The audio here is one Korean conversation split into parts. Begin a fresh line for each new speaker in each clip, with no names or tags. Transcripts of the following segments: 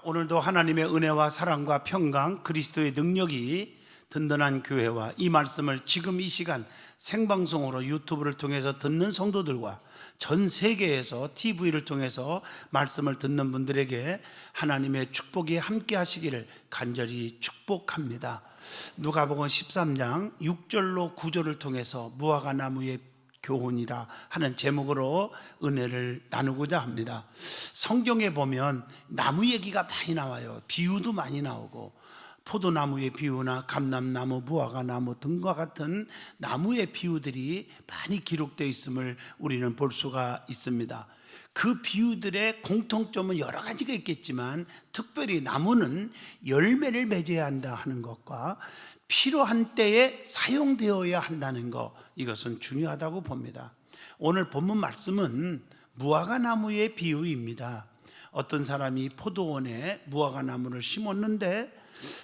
오늘도 하나님의 은혜와 사랑과 평강, 그리스도의 능력이 든든한 교회와 이 말씀을 지금 이 시간 생방송으로 유튜브를 통해서 듣는 성도들과 전 세계에서 TV를 통해서 말씀을 듣는 분들에게 하나님의 축복이 함께 하시기를 간절히 축복합니다. 누가복음 13장 6절로 9절을 통해서 무화과 나무의 교훈이라 하는 제목으로 은혜를 나누고자 합니다. 성경에 보면 나무 얘기가 많이 나와요. 비유도 많이 나오고, 포도나무의 비유나 감람나무, 무화과나무 등과 같은 나무의 비유들이 많이 기록되어 있음을 우리는 볼 수가 있습니다. 그 비유들의 공통점은 여러 가지가 있겠지만, 특별히 나무는 열매를 맺어야 한다 하는 것과 필요한 때에 사용되어야 한다는 것, 이것은 중요하다고 봅니다. 오늘 본문 말씀은 무화과나무의 비유입니다. 어떤 사람이 포도원에 무화과나무를 심었는데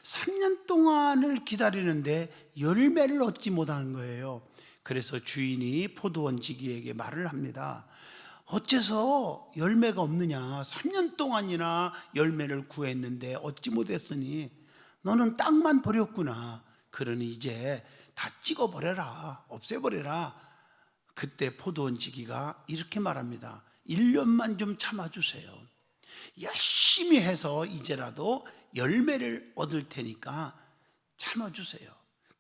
3년 동안을 기다리는데 열매를 얻지 못한 거예요. 그래서 주인이 포도원 지기에게 말을 합니다. 어째서 열매가 없느냐? 3년 동안이나 열매를 구했는데 얻지 못했으니 너는 땅만 버렸구나. 그러니 이제 다 찍어버려라, 없애버려라. 그때 포도원 지기가 이렇게 말합니다. 1년만 좀 참아주세요. 열심히 해서 이제라도 열매를 얻을 테니까 참아주세요.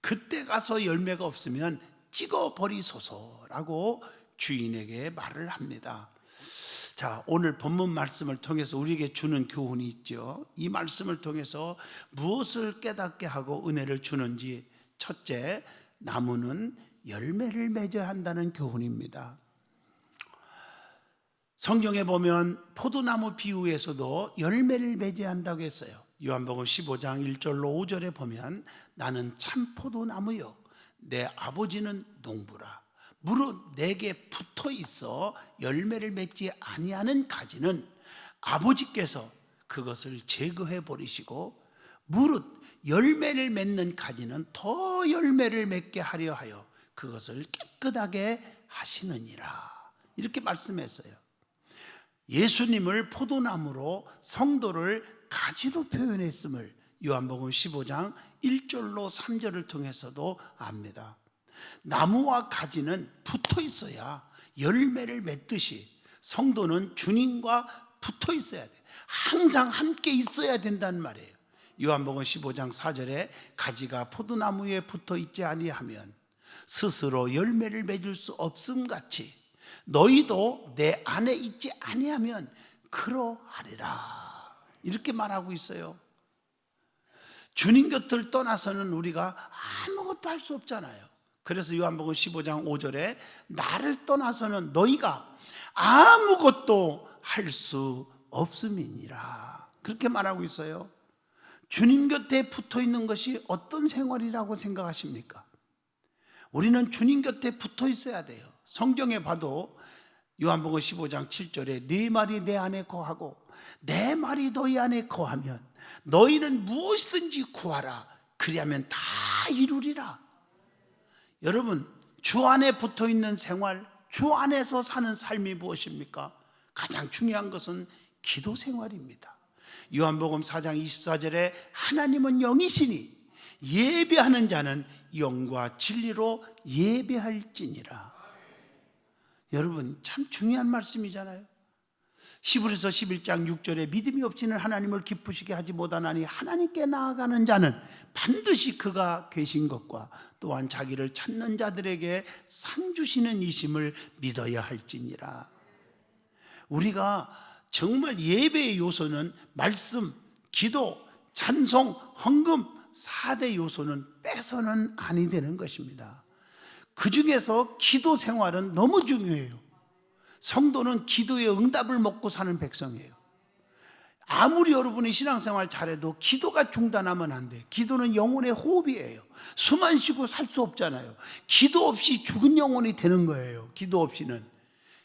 그때 가서 열매가 없으면 찍어버리소서라고 주인에게 말을 합니다. 자, 오늘 본문 말씀을 통해서 우리에게 주는 교훈이 있죠. 이 말씀을 통해서 무엇을 깨닫게 하고 은혜를 주는지, 첫째, 나무는 열매를 맺어야 한다는 교훈입니다. 성경에 보면 포도나무 비유에서도 열매를 맺어야 한다고 했어요. 요한복음 15장 1절로 5절에 보면 나는 참 포도나무요 내 아버지는 농부라. 무릇 내게 붙어 있어 열매를 맺지 아니하는 가지는 아버지께서 그것을 제거해 버리시고, 무릇 열매를 맺는 가지는 더 열매를 맺게 하려 하여 그것을 깨끗하게 하시느니라. 이렇게 말씀했어요. 예수님을 포도나무로, 성도를 가지로 표현했음을 요한복음 15장 1절로 3절을 통해서도 압니다. 나무와 가지는 붙어 있어야 열매를 맺듯이 성도는 주님과 붙어 있어야 돼. 항상 함께 있어야 된다는 말이에요. 요한복음 15장 4절에 가지가 포도나무에 붙어 있지 아니하면 스스로 열매를 맺을 수 없음 같이 너희도 내 안에 있지 아니하면 그러하리라. 이렇게 말하고 있어요. 주님 곁을 떠나서는 우리가 아무것도 할 수 없잖아요. 그래서 요한복음 15장 5절에 나를 떠나서는 너희가 아무것도 할 수 없음이니라. 그렇게 말하고 있어요. 주님 곁에 붙어 있는 것이 어떤 생활이라고 생각하십니까? 우리는 주님 곁에 붙어 있어야 돼요. 성경에 봐도 요한복음 15장 7절에 네 말이 내 안에 거하고 내 말이 너희 안에 거하면 너희는 무엇이든지 구하라. 그리하면 다 이루리라. 여러분, 주 안에 붙어 있는 생활, 주 안에서 사는 삶이 무엇입니까? 가장 중요한 것은 기도 생활입니다. 요한복음 4장 24절에 하나님은 영이시니 예배하는 자는 영과 진리로 예배할지니라. 여러분, 참 중요한 말씀이잖아요. 히브리서 11장 6절에 믿음이 없이는 하나님을 기쁘시게 하지 못하나니 하나님께 나아가는 자는 반드시 그가 계신 것과 또한 자기를 찾는 자들에게 상 주시는 이심을 믿어야 할지니라. 우리가 정말 예배의 요소는 말씀, 기도, 찬송, 헌금 4대 요소는 빼서는 아니 되는 것입니다. 그 중에서 기도 생활은 너무 중요해요. 성도는 기도의 응답을 먹고 사는 백성이에요. 아무리 여러분이 신앙생활 잘해도 기도가 중단하면 안 돼. 기도는 영혼의 호흡이에요. 숨 안 쉬고 살 수 없잖아요. 기도 없이 죽은 영혼이 되는 거예요. 기도 없이는.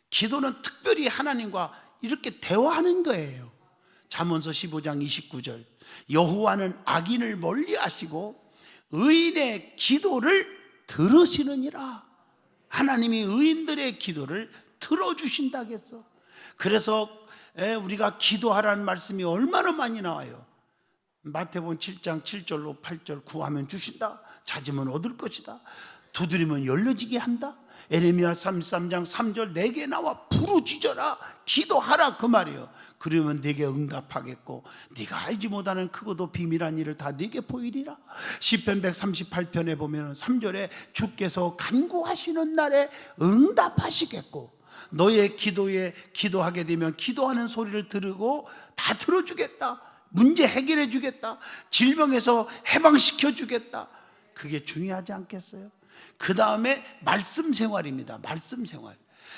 기도는 특별히 하나님과 이렇게 대화하는 거예요. 잠언서 15장 29절 여호와는 악인을 멀리 하시고 의인의 기도를 들으시느니라. 하나님이 의인들의 기도를 들어주신다겠어. 그래서 우리가 기도하라는 말씀이 얼마나 많이 나와요. 마태복음 7장 7절로 8절 구하면 주신다. 찾으면 얻을 것이다. 두드리면 열려지게 한다. 에레미야 33장 3절 내게 나와 부르짖어라 기도하라 그 말이에요. 그러면 내게 응답하겠고 네가 알지 못하는 크고도 비밀한 일을 다 네게 보이리라. 시편 138편에 보면 3절에 주께서 간구하시는 날에 응답하시겠고 너의 기도에 기도하게 되면 기도하는 소리를 들으고 다 들어주겠다. 문제 해결해 주겠다. 질병에서 해방시켜 주겠다. 그게 중요하지 않겠어요? 그 다음에 말씀 생활입니다. 말씀 생활.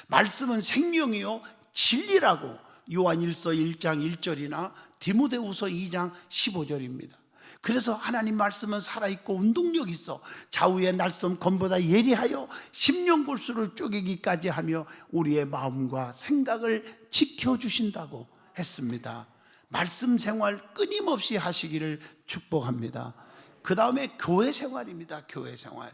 말씀은 생명이요 진리라고 요한일서 1장 1절이나 디모데후서 2장 15절입니다. 그래서 하나님 말씀은 살아있고 운동력 있어 좌우의 날쌘 검보다 예리하여 심령골수를 쪼개기까지 하며 우리의 마음과 생각을 지켜주신다고 했습니다. 말씀 생활 끊임없이 하시기를 축복합니다. 그 다음에 교회 생활입니다. 교회 생활.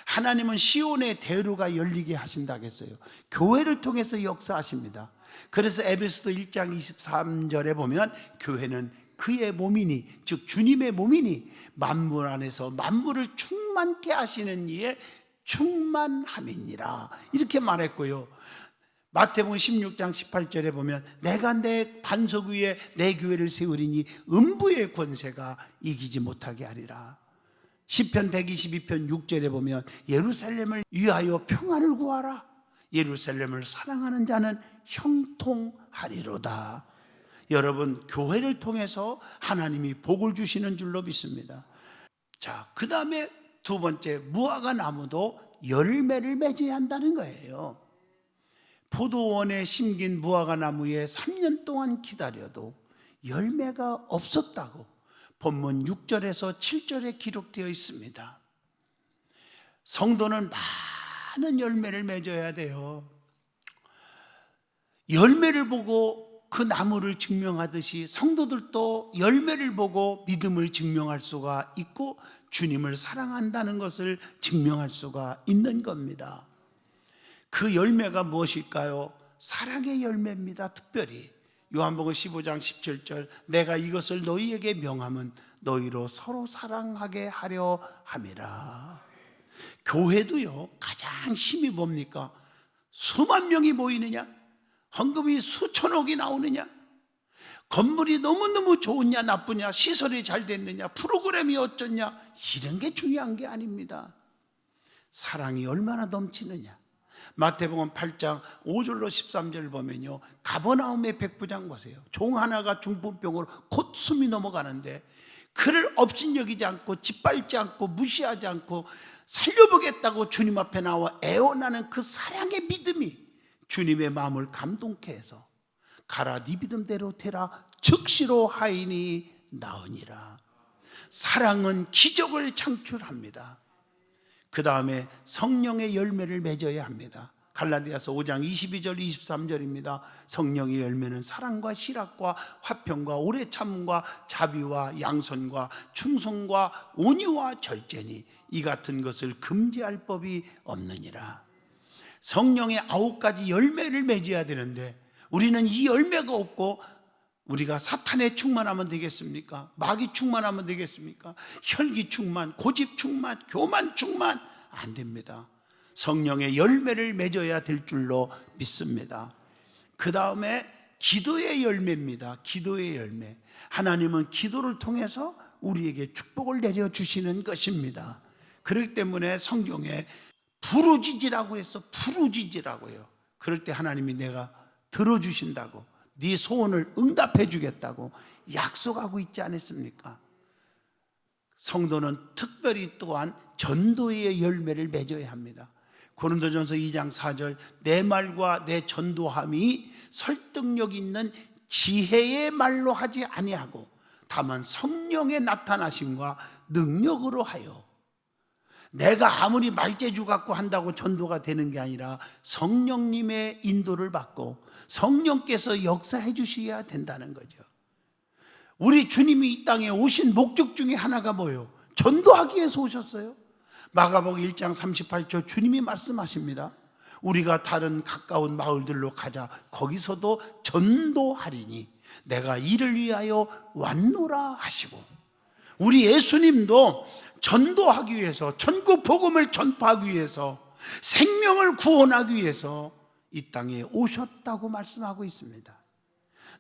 하나님은 시온의 대로가 열리게 하신다고 했어요. 교회를 통해서 역사하십니다. 그래서 에베소서 1장 23절에 보면 교회는 그의 몸이니 즉 주님의 몸이니 만물 안에서 만물을 충만케 하시는 이의 충만함이니라 이렇게 말했고요. 마태복음 16장 18절에 보면 내가 내 반석 위에 내 교회를 세우리니 음부의 권세가 이기지 못하게 하리라. 시편 122편 6절에 보면 예루살렘을 위하여 평안을 구하라. 예루살렘을 사랑하는 자는 형통하리로다. 여러분 교회를 통해서 하나님이 복을 주시는 줄로 믿습니다. 자, 그 다음에 두 번째 무화과 나무도 열매를 맺어야 한다는 거예요. 포도원에 심긴 무화과 나무에 3년 동안 기다려도 열매가 없었다고 본문 6절에서 7절에 기록되어 있습니다. 성도는 많은 열매를 맺어야 돼요. 열매를 보고 그 나무를 증명하듯이 성도들도 열매를 보고 믿음을 증명할 수가 있고 주님을 사랑한다는 것을 증명할 수가 있는 겁니다. 그 열매가 무엇일까요? 사랑의 열매입니다. 특별히 요한복음 15장 17절 내가 이것을 너희에게 명함은 너희로 서로 사랑하게 하려 함이라. 교회도요 가장 힘이 뭡니까? 수만 명이 모이느냐? 헌금이 수천억이 나오느냐? 건물이 너무너무 좋으냐 나쁘냐? 시설이 잘 됐느냐? 프로그램이 어쩌냐? 이런 게 중요한 게 아닙니다. 사랑이 얼마나 넘치느냐? 마태복음 8장 5절로 13절을 보면요 가버나움의 백부장 보세요. 종 하나가 중풍병으로 곧 숨이 넘어가는데 그를 업신여기지 않고 짓밟지 않고 무시하지 않고 살려보겠다고 주님 앞에 나와 애원하는 그 사랑의 믿음이 주님의 마음을 감동케 해서 가라 네 믿음대로 되라 즉시로 하인이 나으니라. 사랑은 기적을 창출합니다. 그 다음에 성령의 열매를 맺어야 합니다. 갈라디아서 5장 22절 23절입니다. 성령의 열매는 사랑과 실학과 화평과 오래 참음과 자비와 양선과 충성과 온유와 절제니 이 같은 것을 금지할 법이 없느니라. 성령의 9가지 열매를 맺어야 되는데 우리는 이 열매가 없고 우리가 사탄에 충만하면 되겠습니까? 마귀 충만하면 되겠습니까? 혈기 충만, 고집 충만, 교만 충만 안 됩니다. 성령의 열매를 맺어야 될 줄로 믿습니다. 그 다음에 기도의 열매입니다. 기도의 열매. 하나님은 기도를 통해서 우리에게 축복을 내려주시는 것입니다. 그렇기 때문에 성경에 부르짖으라고 해서 부르짖으라고요. 그럴 때 하나님이 내가 들어주신다고 네 소원을 응답해 주겠다고 약속하고 있지 않았습니까? 성도는 특별히 또한 전도의 열매를 맺어야 합니다. 고린도전서 2장 4절 내 말과 내 전도함이 설득력 있는 지혜의 말로 하지 아니하고 다만 성령의 나타나심과 능력으로 하여. 내가 아무리 말재주 갖고 한다고 전도가 되는 게 아니라 성령님의 인도를 받고 성령께서 역사해 주셔야 된다는 거죠. 우리 주님이 이 땅에 오신 목적 중에 하나가 뭐예요? 전도하기 위해서 오셨어요. 마가복음 1장 38절 주님이 말씀하십니다. 우리가 다른 가까운 마을들로 가자. 거기서도 전도하리니 내가 이를 위하여 왔노라 하시고, 우리 예수님도 전도하기 위해서, 전국 복음을 전파하기 위해서, 생명을 구원하기 위해서 이 땅에 오셨다고 말씀하고 있습니다.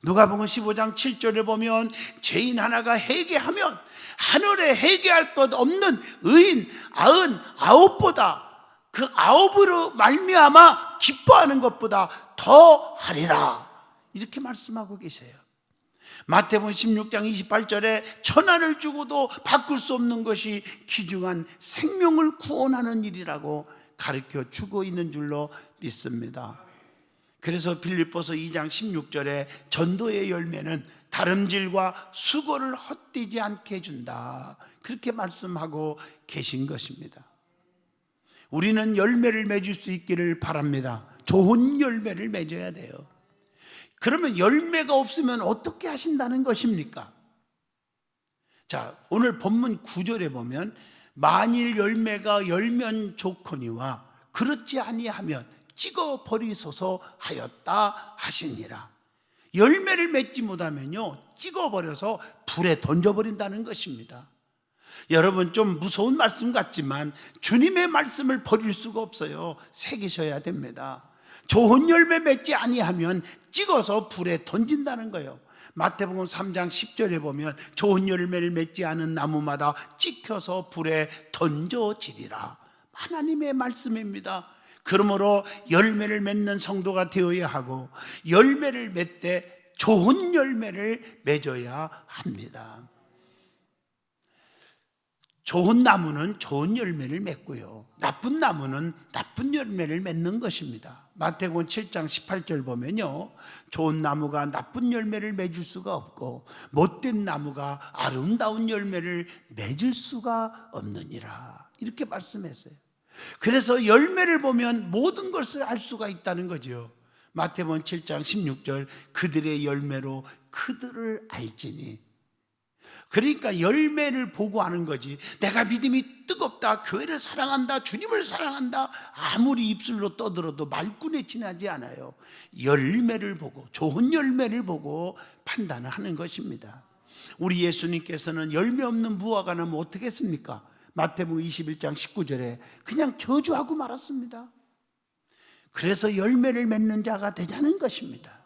누가복음 15장 7절에 보면 죄인 하나가 회개하면 하늘에 회개할 것 없는 의인 99보다 그 9으로 말미암아 기뻐하는 것보다 더 하리라, 이렇게 말씀하고 계세요. 마태복음 16장 28절에 천하를 주고도 바꿀 수 없는 것이 귀중한 생명을 구원하는 일이라고 가르쳐 주고 있는 줄로 믿습니다. 그래서 빌립보서 2장 16절에 전도의 열매는 다름질과 수고를 헛되지 않게 해준다, 그렇게 말씀하고 계신 것입니다. 우리는 열매를 맺을 수 있기를 바랍니다. 좋은 열매를 맺어야 돼요. 그러면 열매가 없으면 어떻게 하신다는 것입니까? 자, 오늘 본문 9절에 보면 만일 열매가 열면 좋거니와 그렇지 아니하면 찍어 버리소서 하였다 하시니라. 열매를 맺지 못하면요, 찍어 버려서 불에 던져 버린다는 것입니다. 여러분, 좀 무서운 말씀 같지만 주님의 말씀을 버릴 수가 없어요. 새기셔야 됩니다. 좋은 열매 맺지 아니하면 찍어서 불에 던진다는 거예요. 마태복음 3장 10절에 보면 좋은 열매를 맺지 않은 나무마다 찍혀서 불에 던져지리라. 하나님의 말씀입니다. 그러므로 열매를 맺는 성도가 되어야 하고, 열매를 맺되 좋은 열매를 맺어야 합니다. 좋은 나무는 좋은 열매를 맺고요, 나쁜 나무는 나쁜 열매를 맺는 것입니다. 마태복음 7장 18절 보면요, 좋은 나무가 나쁜 열매를 맺을 수가 없고 못된 나무가 아름다운 열매를 맺을 수가 없느니라, 이렇게 말씀했어요. 그래서 열매를 보면 모든 것을 알 수가 있다는 거죠. 마태복음 7장 16절, 그들의 열매로 그들을 알지니. 그러니까 열매를 보고 아는 거지, 내가 믿음이 뜨겁다, 교회를 사랑한다, 주님을 사랑한다, 아무리 입술로 떠들어도 말꾼에 지나지 않아요. 열매를 보고, 좋은 열매를 보고 판단을 하는 것입니다. 우리 예수님께서는 열매 없는 무화과 나무 어떻게 했습니까? 마태복음 21장 19절에 그냥 저주하고 말았습니다. 그래서 열매를 맺는 자가 되자는 것입니다.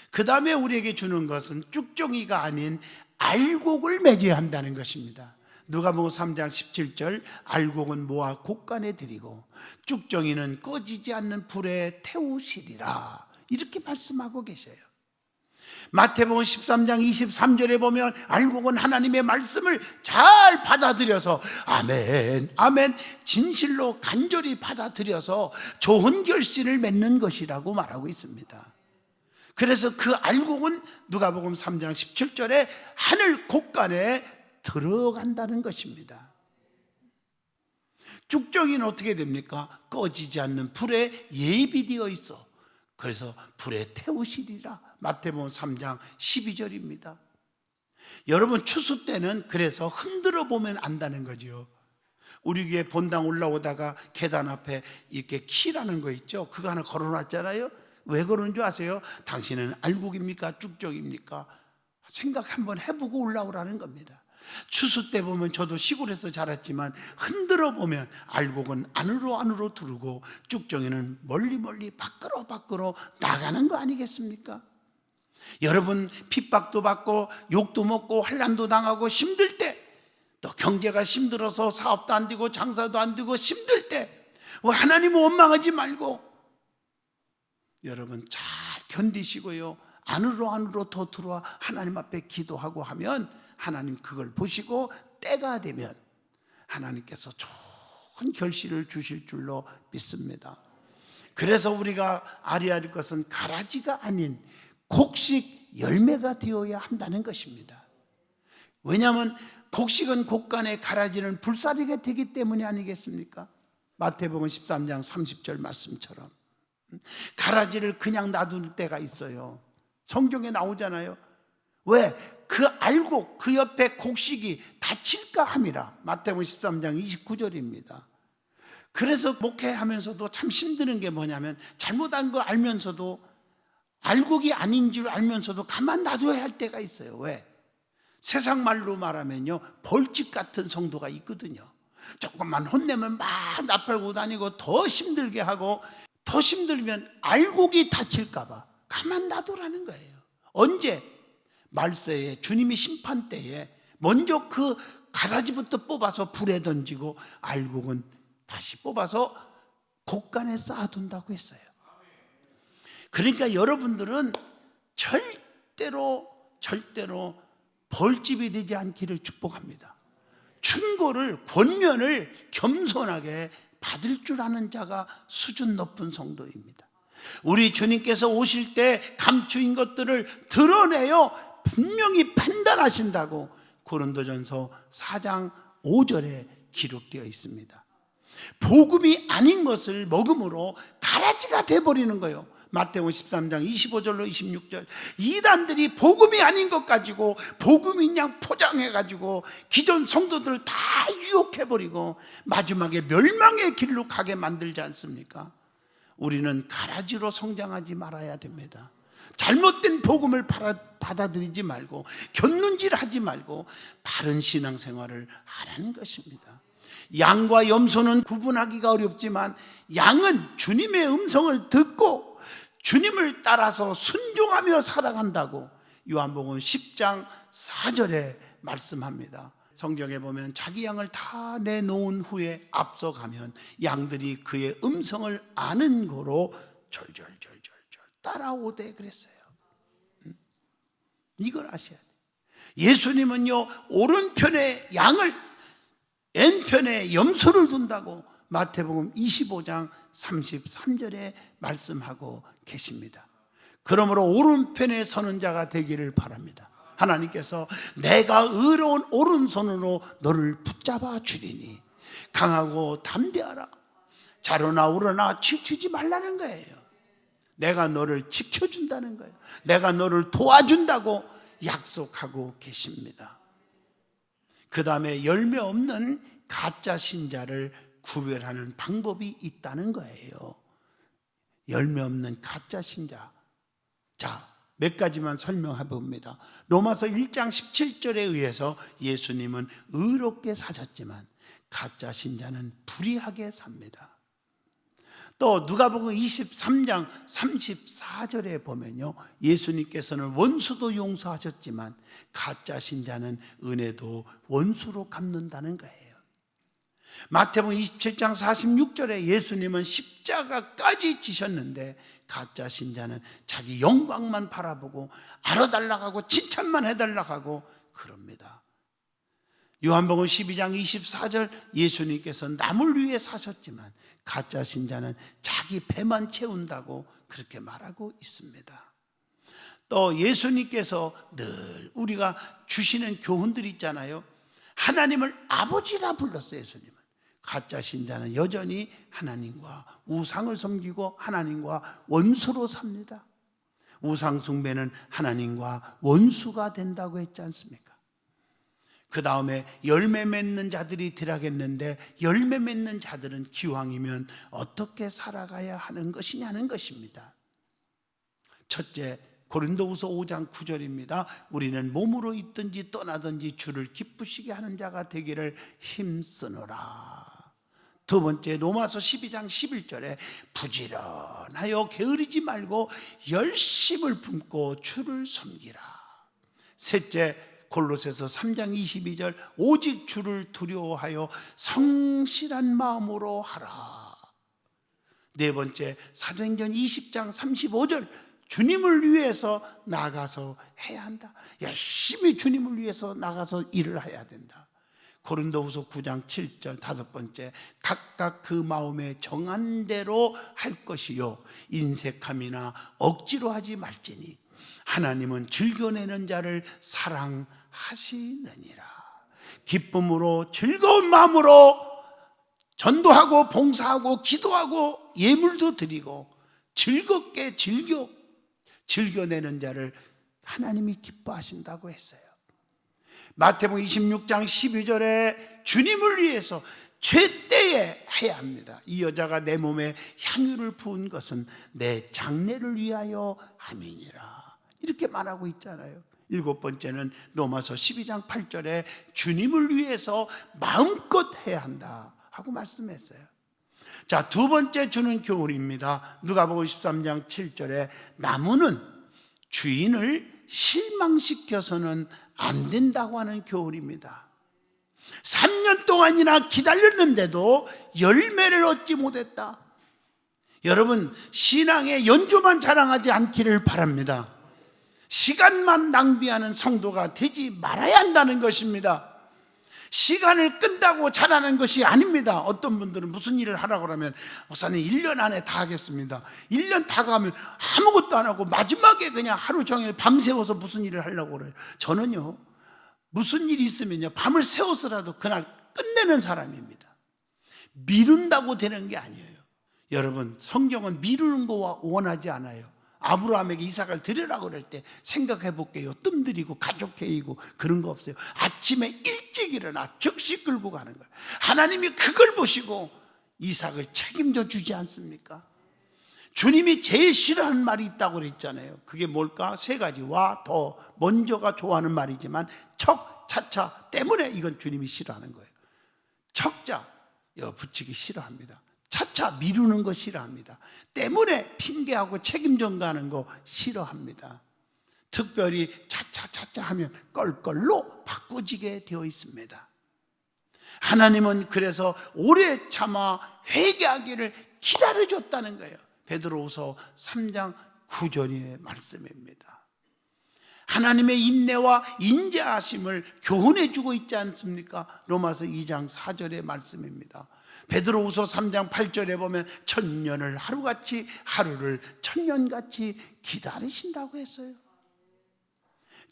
그 다음에 우리에게 주는 것은 쭉종이가 아닌 알곡을 맺어야 한다는 것입니다. 누가복음 3장 17절, 알곡은 모아 곡간에 들이고 쭉종이는 꺼지지 않는 불에 태우시리라, 이렇게 말씀하고 계셔요. 마태복음 13장 23절에 보면 알곡은 하나님의 말씀을 잘 받아들여서 아멘, 아멘, 진실로 간절히 받아들여서 좋은 결실을 맺는 것이라고 말하고 있습니다. 그래서 그 알곡은 누가복음 3장 17절에 하늘 곡간에 들어간다는 것입니다. 쭉종이는 어떻게 됩니까? 꺼지지 않는 불에 예비되어 있어. 그래서 불에 태우시리라. 마태복음 3장 12절입니다. 여러분, 추수 때는 그래서 흔들어 보면 안다는 거죠. 우리 교회 본당 올라오다가 계단 앞에 이렇게 키라는 거 있죠. 그거 하나 걸어놨잖아요. 왜 그런 줄 아세요? 당신은 알곡입니까? 쭉종입니까? 생각 한번 해보고 올라오라는 겁니다. 추수 때 보면, 저도 시골에서 자랐지만 흔들어 보면 알곡은 안으로 들어오고 쭉종이는 멀리 밖으로 나가는 거 아니겠습니까? 여러분, 핍박도 받고 욕도 먹고 환난도 당하고 힘들 때, 또 경제가 힘들어서 사업도 안 되고 장사도 안 되고 힘들 때 하나님을 원망하지 말고 여러분 잘 견디시고요, 안으로 더 들어와 하나님 앞에 기도하고 하면 하나님 그걸 보시고 때가 되면 하나님께서 좋은 결실을 주실 줄로 믿습니다. 그래서 우리가 알아야 할 것은 가라지가 아닌 곡식 열매가 되어야 한다는 것입니다. 왜냐하면 곡식은 곡간에, 가라지는 불사르게 되기 때문이 아니겠습니까? 마태복음 13장 30절 말씀처럼 가라지를 그냥 놔둘 때가 있어요. 성경에 나오잖아요. 왜? 그 알곡, 그 옆에 곡식이 다칠까 함이라. 마태복음 13장 29절입니다. 그래서 목회하면서도 참 힘드는 게 뭐냐면 잘못한 거 알면서도 알곡이 아닌 줄 알면서도 가만 놔둬야 할 때가 있어요. 왜? 세상 말로 말하면요, 벌집 같은 성도가 있거든요. 조금만 혼내면 막 나팔고 다니고 더 힘들게 하고, 더 힘들면 알곡이 다칠까 봐 가만 놔두라는 거예요. 언제? 말세에, 주님이 심판 때에 먼저 그 가라지부터 뽑아서 불에 던지고 알곡은 다시 뽑아서 곡간에 쌓아둔다고 했어요. 그러니까 여러분들은 절대로 벌집이 되지 않기를 축복합니다. 충고를, 권면을 겸손하게 받을 줄 아는 자가 수준 높은 성도입니다. 우리 주님께서 오실 때 감추인 것들을 드러내어 분명히 판단하신다고 고린도전서 4장 5절에 기록되어 있습니다. 복음이 아닌 것을 먹음으로 가라지가 돼버리는 거예요. 마태복음 13장 25절로 26절, 이단들이 복음이 아닌 것 가지고 복음인 양 포장해가지고 기존 성도들을 다 유혹해버리고 마지막에 멸망의 길로 가게 만들지 않습니까? 우리는 가라지로 성장하지 말아야 됩니다. 잘못된 복음을 받아들이지 말고 곁눈질하지 말고 바른 신앙생활을 하라는 것입니다. 양과 염소는 구분하기가 어렵지만 양은 주님의 음성을 듣고 주님을 따라서 순종하며 살아간다고 요한복음 10장 4절에 말씀합니다. 성경에 보면 자기 양을 다 내놓은 후에 앞서가면 양들이 그의 음성을 아는 거로 절절절절절 따라오되 그랬어요. 이걸 아셔야 돼요. 예수님은요, 오른편에 양을, 왼편에 염소를 둔다고 마태복음 25장 33절에 말씀하고 계십니다. 그러므로 오른편에 서는 자가 되기를 바랍니다. 하나님께서 내가 의로운 오른손으로 너를 붙잡아 주리니 강하고 담대하라. 자로나 우러나 치우치지 말라는 거예요. 내가 너를 지켜준다는 거예요. 내가 너를 도와준다고 약속하고 계십니다. 그 다음에 열매 없는 가짜 신자를 구별하는 방법이 있다는 거예요. 열매 없는 가짜 신자. 자, 몇 가지만 설명해 봅니다. 로마서 1장 17절에 의해서 예수님은 의롭게 사셨지만 가짜 신자는 불의하게 삽니다. 또 누가복음 23장 34절에 보면요, 예수님께서는 원수도 용서하셨지만 가짜 신자는 은혜도 원수로 갚는다는 거예요. 마태복음 27장 46절에 예수님은 십자가까지 지셨는데 가짜 신자는 자기 영광만 바라보고 알아달라고 하고 칭찬만 해달라고 하고 그럽니다. 요한복음 12장 24절, 예수님께서 남을 위해 사셨지만 가짜 신자는 자기 배만 채운다고 그렇게 말하고 있습니다. 또 예수님께서 늘 우리가 주시는 교훈들이 있잖아요. 하나님을 아버지라 불렀어요. 예수님은. 가짜 신자는 여전히 하나님과 우상을 섬기고 하나님과 원수로 삽니다. 우상 숭배는 하나님과 원수가 된다고 했지 않습니까? 그 다음에 열매 맺는 자들이 되라겠는데 열매 맺는 자들은 기왕이면 어떻게 살아가야 하는 것이냐는 것입니다. 첫째, 고린도후서 5장 9절입니다. 우리는 몸으로 있든지 떠나든지 주를 기쁘시게 하는 자가 되기를 힘쓰노라. 두 번째, 로마서 12장 11절에 부지런하여 게으르지 말고 열심을 품고 주를 섬기라. 셋째, 골로새서 3장 22절 오직 주를 두려워하여 성실한 마음으로 하라. 네 번째, 사도행전 20장 35절 주님을 위해서 나가서 해야 한다. 열심히 주님을 위해서 나가서 일을 해야 된다. 고린도후서 9장 7절 다섯 번째, 각각 그 마음에 정한 대로 할 것이요 인색함이나 억지로 하지 말지니 하나님은 즐겨내는 자를 사랑하시느니라. 기쁨으로 즐거운 마음으로 전도하고 봉사하고 기도하고 예물도 드리고 즐겁게 즐겨내는 자를 하나님이 기뻐하신다고 했어요. 마태복음 26장 12절에 주님을 위해서 죄때에 해야 합니다. 이 여자가 내 몸에 향유를 부은 것은 내 장례를 위하여 함이니라. 이렇게 말하고 있잖아요. 일곱 번째는 로마서 12장 8절에 주님을 위해서 마음껏 해야 한다 하고 말씀했어요. 자, 두 번째 주는 교훈입니다. 누가복음 13장 7절에 나무는 주인을 실망시켜서는 안 된다고 하는 교훈입니다. 3년 동안이나 기다렸는데도 열매를 얻지 못했다. 여러분, 신앙의 연조만 자랑하지 않기를 바랍니다. 시간만 낭비하는 성도가 되지 말아야 한다는 것입니다. 시간을 끈다고 잘하는 것이 아닙니다. 어떤 분들은 무슨 일을 하라고 하면 목사님 1년 안에 다 하겠습니다. 1년 다 가면 아무것도 안 하고 마지막에 그냥 하루 종일 밤새워서 무슨 일을 하려고 그래요. 저는요, 무슨 일이 있으면요, 밤을 새워서라도 그날 끝내는 사람입니다. 미룬다고 되는 게 아니에요. 여러분, 성경은 미루는 거 원하지 않아요. 아브라함에게 이삭을 드리라고 그럴 때 생각해 볼게요. 뜸들이고 가족회의고 그런 거 없어요. 아침에 일찍 일어나 즉시 끌고 가는 거예요. 하나님이 그걸 보시고 이삭을 책임져 주지 않습니까? 주님이 제일 싫어하는 말이 있다고 그랬잖아요. 그게 뭘까? 세 가지. 와, 더, 먼저가 좋아하는 말이지만 척, 차차 때문에 이건 주님이 싫어하는 거예요. 척자 붙이기 싫어합니다. 차차 미루는 거 싫어합니다. 때문에 핑계하고 책임 전가하는 거 싫어합니다. 특별히 차차 하면 껄껄로 바꾸지게 되어 있습니다. 하나님은 그래서 오래 참아 회개하기를 기다려줬다는 거예요. 베드로후서 3장 9절의 말씀입니다. 하나님의 인내와 인자하심을 교훈해주고 있지 않습니까? 로마서 2장 4절의 말씀입니다. 베드로후서 3장 8절에 보면 천년을 하루같이 하루를 천년같이 기다리신다고 했어요.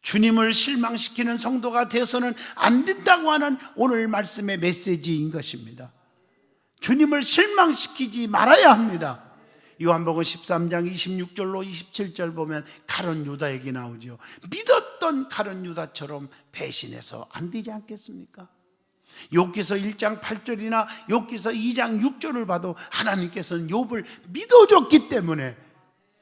주님을 실망시키는 성도가 돼서는 안 된다고 하는 오늘 말씀의 메시지인 것입니다. 주님을 실망시키지 말아야 합니다. 요한복음 13장 26절로 27절 보면 가룟 유다 얘기 나오죠. 믿었던 가룟 유다처럼 배신해서 안 되지 않겠습니까? 욥기서 1장 8절이나 욥기서 2장 6절을 봐도 하나님께서는 욥을 믿어줬기 때문에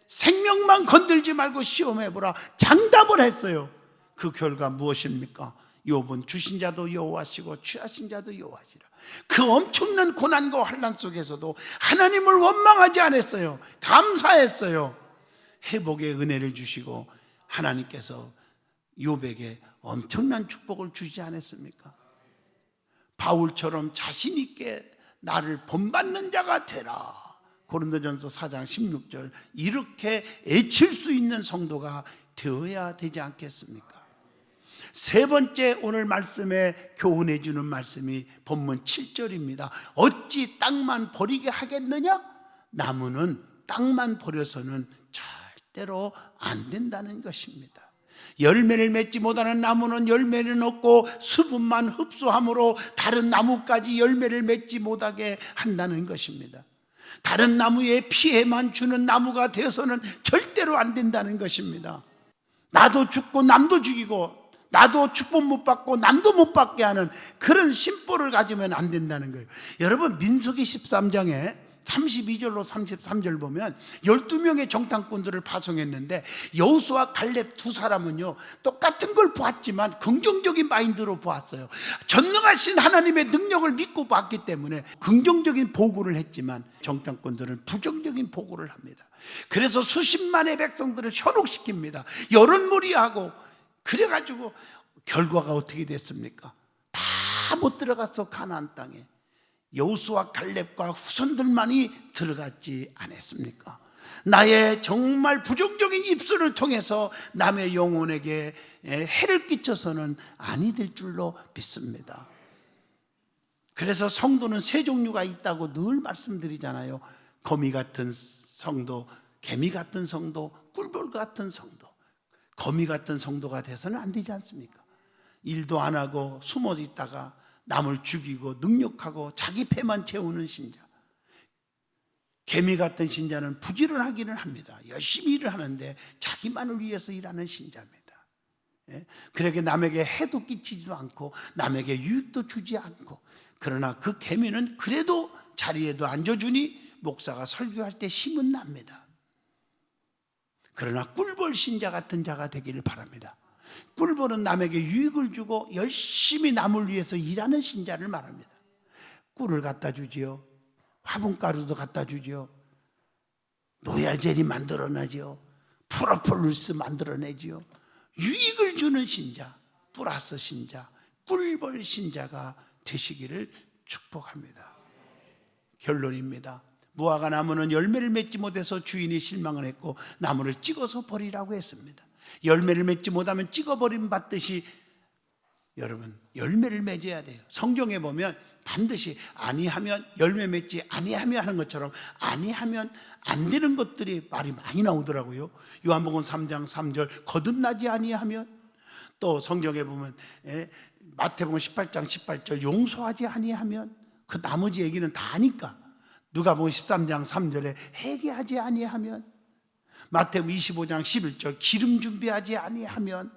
생명만 건들지 말고 시험해보라 장담을 했어요. 그 결과 무엇입니까? 욥은 주신 자도 여호와시고 취하신 자도 여호와시라. 그 엄청난 고난과 환난 속에서도 하나님을 원망하지 않았어요. 감사했어요. 회복의 은혜를 주시고 하나님께서 욥에게 엄청난 축복을 주지 않았습니까? 바울처럼 자신 있게 나를 본받는 자가 되라. 고린도전서 4장 16절 이렇게 애칠 수 있는 성도가 되어야 되지 않겠습니까? 세 번째 오늘 말씀에 교훈해 주는 말씀이 본문 7절입니다. 어찌 땅만 버리게 하겠느냐? 나무는 땅만 버려서는 절대로 안 된다는 것입니다. 열매를 맺지 못하는 나무는 열매는 없고 수분만 흡수함으로 다른 나무까지 열매를 맺지 못하게 한다는 것입니다. 다른 나무에 피해만 주는 나무가 되어서는 절대로 안 된다는 것입니다. 나도 죽고 남도 죽이고 나도 축복 못 받고 남도 못 받게 하는 그런 심보를 가지면 안 된다는 거예요. 여러분, 민수기 13장에 32절로 33절 보면 12명의 정탐꾼들을 파송했는데 여호수아 갈렙 두 사람은요 똑같은 걸 보았지만 긍정적인 마인드로 보았어요. 전능하신 하나님의 능력을 믿고 봤기 때문에 긍정적인 보고를 했지만 정탐꾼들은 부정적인 보고를 합니다. 그래서 수십만의 백성들을 현혹시킵니다. 여론몰이하고 그래가지고 결과가 어떻게 됐습니까? 다 못 들어가서 가나안 땅에 여호수아 갈렙과 후손들만이 들어갔지 않았습니까? 나의 정말 부정적인 입술을 통해서 남의 영혼에게 해를 끼쳐서는 아니 될 줄로 믿습니다. 그래서 성도는 세 종류가 있다고 늘 말씀드리잖아요. 거미 같은 성도, 개미 같은 성도, 꿀벌 같은 성도. 거미 같은 성도가 돼서는 안 되지 않습니까? 일도 안 하고 숨어 있다가 남을 죽이고 능욕하고 자기 배만 채우는 신자. 개미 같은 신자는 부지런하기는 합니다. 열심히 일을 하는데 자기만을 위해서 일하는 신자입니다. 그렇게 남에게 해도 끼치지도 않고 남에게 유익도 주지 않고, 그러나 그 계미는 그래도 자리에도 앉아주니 목사가 설교할 때 힘은 납니다. 그러나 꿀벌 신자 같은 자가 되기를 바랍니다. 꿀벌은 남에게 유익을 주고 열심히 남을 위해서 일하는 신자를 말합니다. 꿀을 갖다 주지요, 화분가루도 갖다 주지요, 노야젤이 만들어내지요, 프로폴리스 만들어내지요. 유익을 주는 신자, 플러스 신자, 꿀벌 신자가 되시기를 축복합니다. 결론입니다. 무화과 나무는 열매를 맺지 못해서 주인이 실망을 했고 나무를 찍어서 버리라고 했습니다. 열매를 맺지 못하면 찍어버림 받듯이 여러분 열매를 맺어야 돼요. 성경에 보면 반드시 아니하면 열매 맺지 아니하며 하는 것처럼 아니하면 안 되는 것들이 말이 많이 나오더라고요. 요한복음 3장 3절 거듭나지 아니하면, 또 성경에 보면 마태복음 18장 18절 용서하지 아니하면, 그 나머지 얘기는 다 아니까. 누가복음 13장 3절에 회개하지 아니하면, 마태복음 25장 11절 기름 준비하지 아니하면,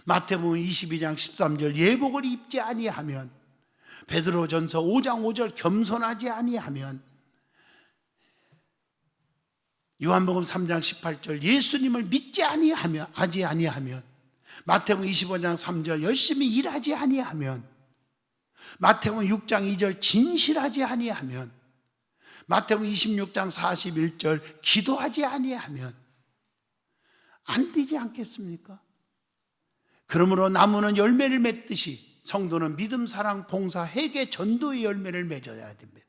마태복음 22장 13절 예복을 입지 아니하면, 베드로전서 5장 5절 겸손하지 아니하면, 요한복음 3장 18절 예수님을 믿지 아니하면, 마태복음 25장 3절 열심히 일하지 아니하면, 마태복음 6장 2절 진실하지 아니하면, 마태복음 26장 41절 기도하지 아니하면 안 되지 않겠습니까? 그러므로 나무는 열매를 맺듯이 성도는 믿음, 사랑, 봉사, 회개, 전도의 열매를 맺어야 됩니다.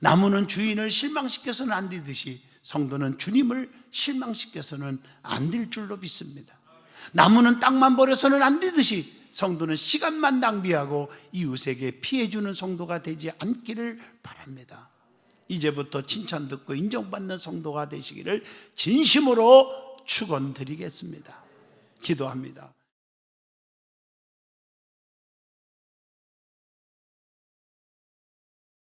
나무는 주인을 실망시켜서는 안 되듯이 성도는 주님을 실망시켜서는 안 될 줄로 믿습니다. 나무는 땅만 버려서는 안 되듯이 성도는 시간만 낭비하고 이웃에게 피해주는 성도가 되지 않기를 바랍니다. 이제부터 칭찬 듣고 인정받는 성도가 되시기를 진심으로 축원드리겠습니다. 기도합니다.